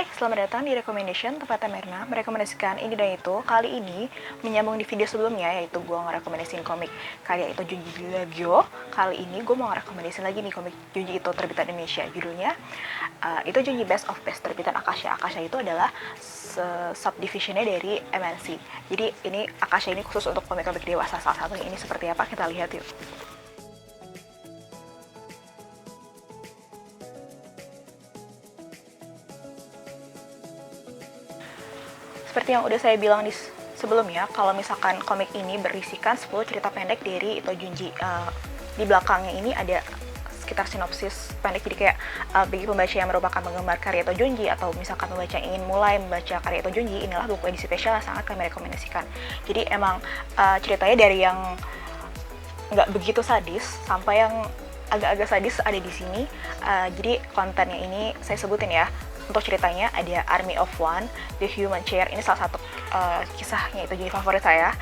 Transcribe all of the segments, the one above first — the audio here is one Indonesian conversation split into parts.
Hai, selamat datang di Recommendation, tempatnya Merna merekomendasikan ini dan itu. Kali ini menyambung di video sebelumnya, yaitu gue ngerekomendasiin komik karya Ito Junji Gyojyo. Kali ini gue mau ngerekomendasiin lagi nih komik Junji Ito terbitan Indonesia. Judulnya Ito Junji Best of Best terbitan Akasha. Akasha itu adalah subdivisionnya dari MNC. Jadi ini Akasha ini khusus untuk komik-komik dewasa. Salah satunya ini seperti apa, kita lihat yuk. Seperti yang udah saya bilang di sebelumnya, kalau misalkan komik ini berisikan 10 cerita pendek dari Ito Junji. Di belakangnya ini ada sekitar sinopsis pendek, jadi kayak bagi pembaca yang merupakan penggemar karya Ito Junji atau misalkan pembaca yang ingin mulai membaca karya Ito Junji, inilah buku edisi spesial yang sangat kami rekomendasikan. Jadi emang ceritanya dari yang nggak begitu sadis sampai yang agak-agak sadis ada di sini. Jadi kontennya ini saya sebutin ya. Untuk ceritanya ada Army of One, The Human Chair. Ini salah satu kisahnya Ito Junji favorit saya.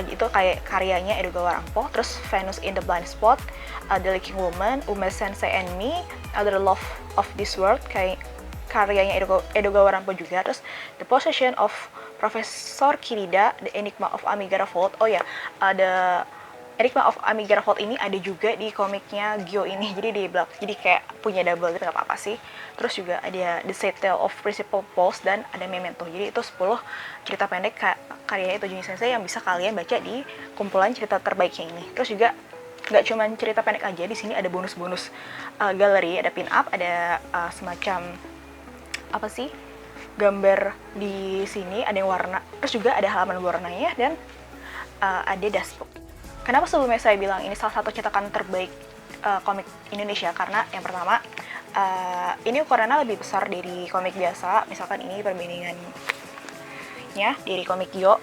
Itu kayak karyanya Edogawa Rampo. Terus Venus in the Blind Spot, The Leaking Woman, Ume Sensei and Me, The Love of This World, kayak karyanya Edogawa Rampo juga. Terus The Possession of Professor Kirida, The Enigma of Amigara Vault. Oh ya, ada Enigma of Amigara Vault ini ada juga di komiknya Gyo ini. Jadi kayak punya double gitu, nggak apa-apa sih. Terus juga ada The Sad Tale of Principal Pulse dan ada Memento. Jadi itu 10 cerita pendek karya Ito Junji Sensei yang bisa kalian baca di kumpulan cerita terbaiknya ini. Terus juga nggak cuma cerita pendek aja, di sini ada bonus-bonus galeri, ada pin-up, ada semacam apa sih, gambar di sini, ada yang warna. Terus juga ada halaman warnanya dan ada dashboard. Kenapa sebelumnya saya bilang ini salah satu cetakan terbaik komik Indonesia? Karena yang pertama, ini ukurannya lebih besar dari komik biasa. Misalkan ini perbandingannya dari komik Gyo,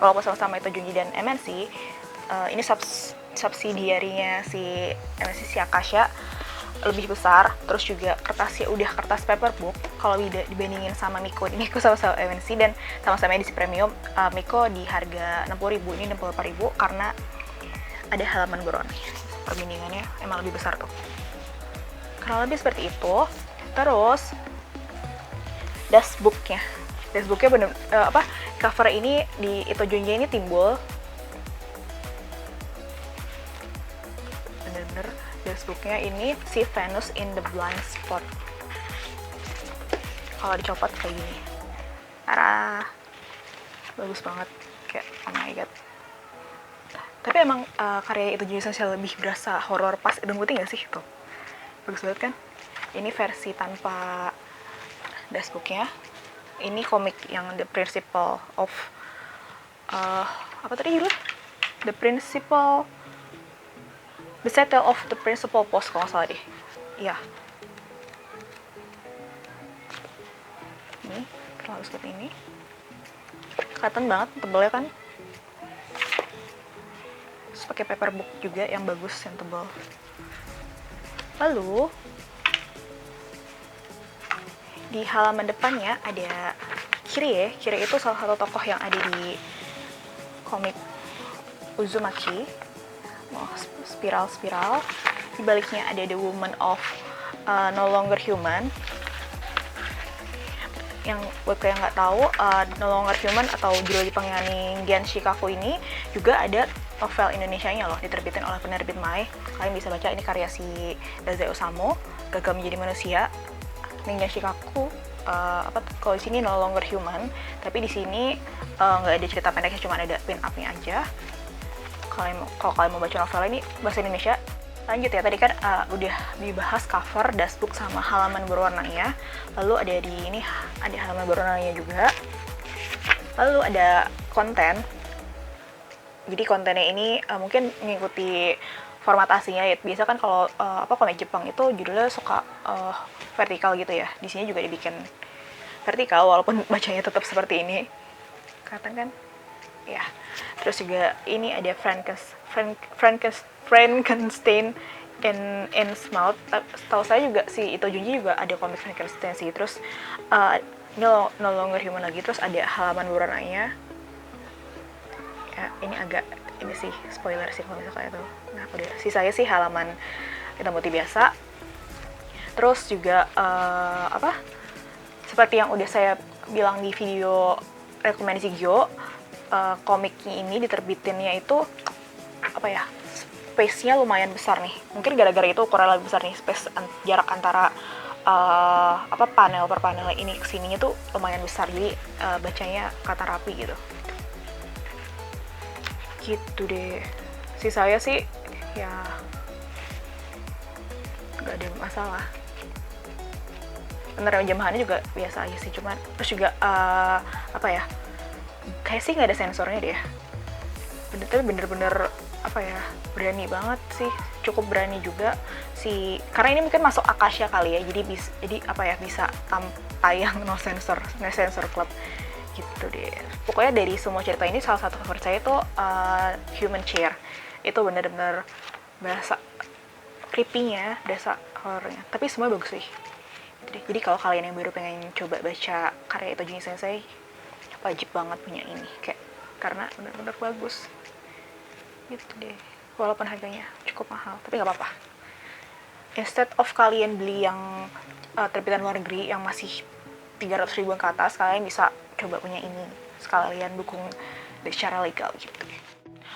walaupun sama-sama Ito Junji dan MNC, ini subsidiarinya si MNC, si Akasha, lebih besar. Terus juga kertasnya udah kertas paperbook. Kalau dibandingin sama Miko, ini Miko sama-sama MNC dan sama-sama edisi premium. Miko di harga 60.000, ini 64.000 karena ada halaman berwarna. Perbandingannya emang lebih besar tuh. Kurang lebih seperti itu. Terus dashbooknya bener cover ini di Ito Junji ini timbul bener-bener. Dashbooknya ini si Venus in the Blind Spot. Kalau dicopot kayak gini, bagus banget, kayak oh my god. Tapi emang karya Ito Junji Sensei lebih berasa horor pas hitam putih nggak sih? Tuh, bagus banget kan? Ini versi tanpa dashbooknya. Ini komik yang The Principle of apa tadi judul? The Settle of the Principal Post, kalau nggak salah deh. Iya. Ini, terlalu seperti ini. Kelihatan banget, tebelnya kan. Terus pakai paperbook juga yang bagus, yang tebal. Lalu, di halaman depannya ada Kirie. Kirie itu salah satu tokoh yang ada di komik Uzumaki. Spiral. Di baliknya ada The Woman of No Longer Human. Yang buat kalian nggak tahu, No Longer Human atau judul Jepangnya Gen Shikaku ini juga ada novel Indonesianya loh, diterbitin oleh penerbit Mai. Kalian bisa baca, ini karya si Dazai Osamu, Gagal Menjadi Manusia. Gen Shikaku kalau di sini No Longer Human, tapi di sini nggak ada cerita pendeknya, cuma ada pin-up-nya aja. Kalau kalian mau baca novel ini bahasa Indonesia. Lanjut ya, tadi kan udah dibahas cover, dashbook, sama halaman berwarnanya. Lalu ada di ini ada halaman berwarnanya juga. Lalu ada konten. Jadi kontennya ini mungkin mengikuti format aslinya ya. Biasa kan kalau komik Jepang itu judulnya suka vertikal gitu ya. Di sini juga dibikin vertikal walaupun bacanya tetap seperti ini. Kelihatan kan? Ya. Terus juga ini ada Frankenstein in Smouth. Setahu saya juga si Ito Junji juga ada komik Frankenstein sih. Terus ini No Longer Human lagi. Terus ada halaman berwarnanya. Ya, ini sih spoiler sih kalau misalkan itu. Nah, udah sisanya sih halaman hitam putih biasa. Terus juga seperti yang udah saya bilang di video rekomendasi Gyo, komiknya ini diterbitinnya itu apa ya, space-nya lumayan besar nih. Mungkin gara-gara itu ukuran lebih besar nih, jarak antara panel per panel ini ke sininya tuh lumayan besar, jadi bacanya kata rapi gitu. Gitu deh. Saya sih ya nggak ada masalah. Penerjemahannya juga biasa aja sih, cuman terus juga kayak sih nggak ada sensornya deh. Bener-bener berani banget sih, cukup berani juga sih, karena ini mungkin masuk Akasha kali ya, jadi bisa tayang no sensor club gitu deh. Pokoknya dari semua cerita ini salah satu favorit saya itu Human Chair. Itu bener-bener berasa creepy-nya, berasa horornya, tapi semua bagus sih. Jadi kalau kalian yang baru pengen coba baca karya Ito Junji Sensei, wajib banget punya ini, karena bener-bener bagus gitu deh. Walaupun harganya cukup mahal, tapi nggak apa-apa. Instead of kalian beli yang terbitan luar negeri yang masih 300 ribuan ke atas, kalian bisa coba punya ini, sekalian dukung secara legal gitu.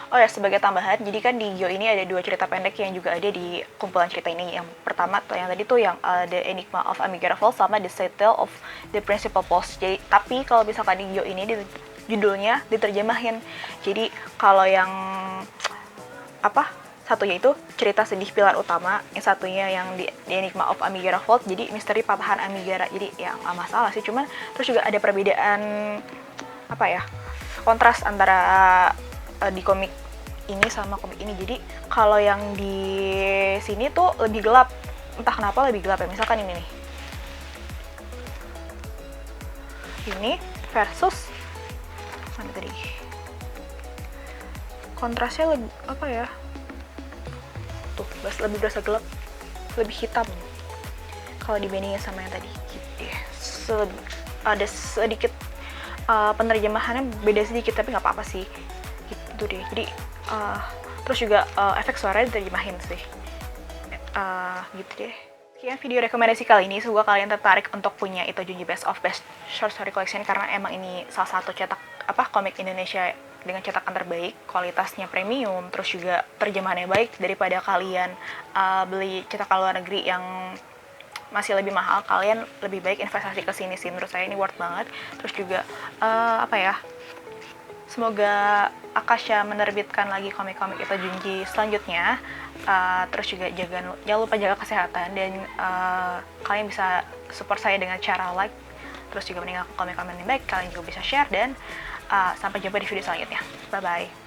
Oh ya, sebagai tambahan, jadi kan di Gyo ini ada 2 cerita pendek yang juga ada di kumpulan cerita ini. Yang pertama, yang tadi tuh yang The Enigma of Amigara Falls sama The Sad Tale of the Principal Post. Jadi, tapi kalau misalkan di Gyo ini judulnya diterjemahin. Jadi kalau yang satunya itu cerita sedih pilar utama, yang satunya yang di Enigma of Amigara Falls jadi misteri patahan Amigara. Jadi ya nggak masalah sih, cuman terus juga ada perbedaan kontras antara di komik ini sama komik ini. Jadi kalau yang di sini tuh lebih gelap, entah kenapa lebih gelap ya. Misalkan ini nih, ini versus mana tadi, kontrasnya lebih tuh lebih berasa gelap, lebih hitam kalau dibandingin sama yang tadi gitu ya. Ada sedikit penerjemahannya beda sedikit, tapi nggak apa-apa sih gitu deh. Jadi terus juga efek suara diterjemahin sih gitu deh. Sekian video rekomendasi kali ini. Semoga kalian tertarik untuk punya Ito Junji Best of Best Short Story Collection, karena emang ini salah satu cetak komik Indonesia dengan cetakan terbaik, kualitasnya premium, terus juga terjemahannya baik daripada kalian beli cetakan luar negeri yang masih lebih mahal. Kalian lebih baik investasi ke sini sih, menurut saya ini worth banget. Terus juga semoga Akasha menerbitkan lagi komik-komik Ito Junji selanjutnya. Terus juga jangan lupa jaga kesehatan, dan kalian bisa support saya dengan cara like, terus juga meninggalkan komen-komen yang baik. Kalian juga bisa share, dan sampai jumpa di video selanjutnya. Bye bye.